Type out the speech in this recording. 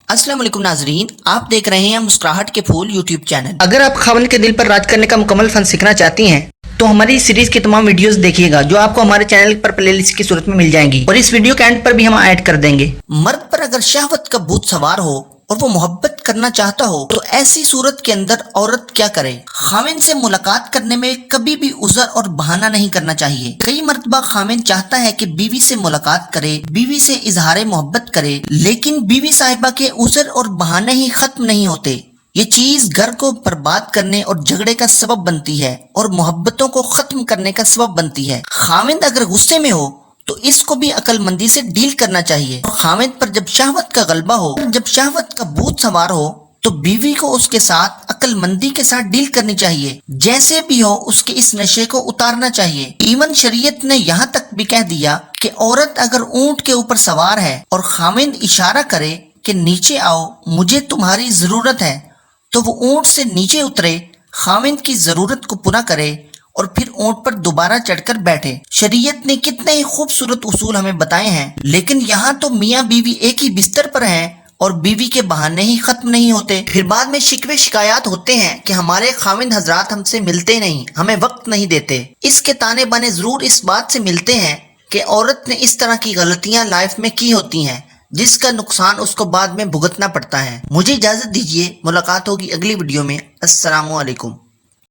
अस्सलाम वालेकुम नाजरीन, आप देख रहे हैं मुस्कुराहट के फूल यूट्यूब चैनल। अगर आप खावन के दिल पर राज करने का मुकम्मल फन सीखना चाहती हैं तो हमारी इस सीरीज की तमाम वीडियोस देखिएगा जो आपको हमारे चैनल पर प्लेलिस्ट की सूरत में मिल जाएंगी और इस वीडियो के एंड पर भी हम ऐड कर देंगे। मर्द पर अगर शहवत का भूत सवार हो और वो मोहब्बत करना चाहता हो तो ऐसी सूरत के अंदर औरत क्या करे? खाविन से मुलाकात करने में कभी भी उज़र और बहाना नहीं करना चाहिए। कई मर्तबा खाविन चाहता है कि बीवी से मुलाकात करे, बीवी से इजहार मोहब्बत करे, लेकिन बीवी साहिबा के उज़र और बहाने ही खत्म नहीं होते। ये चीज घर को बर्बाद करने और झगड़े का सबब बनती है और मोहब्बतों को खत्म करने का सबब बनती है। खाविंद अगर गुस्से में हो तो इसको भी अक्लमंदी से डील करना चाहिए। खाविंद पर जब शहवत का गलबा हो, जब शहवत का भूत सवार हो तो बीवी को उसके साथ अक्लमंदी के साथ डील करनी चाहिए। जैसे भी हो उसके इस नशे को उतारना चाहिए। इवन शरीयत ने यहाँ तक भी कह दिया कि औरत अगर ऊंट के ऊपर सवार है और खाविंद इशारा करे कि नीचे आओ, मुझे तुम्हारी जरूरत है, तो वो ऊंट से नीचे उतरे, खाविंद की जरूरत को पूरा करे और फिर ऊंट पर दोबारा चढ़कर बैठे। शरीयत ने कितने ही खूबसूरत उसूल हमें बताए हैं, लेकिन यहाँ तो मियाँ बीवी एक ही बिस्तर पर हैं और बीवी के बहाने ही खत्म नहीं होते। फिर बाद में शिकवे शिकायत होते हैं कि हमारे खाविंद हजरात हमसे मिलते नहीं, हमें वक्त नहीं देते। इसके ताने बाने जरूर इस बात से मिलते हैं कि औरत ने इस तरह की गलतियां लाइफ में की होती हैं जिसका नुकसान उसको बाद में भुगतना पड़ता है। मुझे इजाजत दीजिए, मुलाकात होगी अगली वीडियो में। अस्सलामु अलैकुम।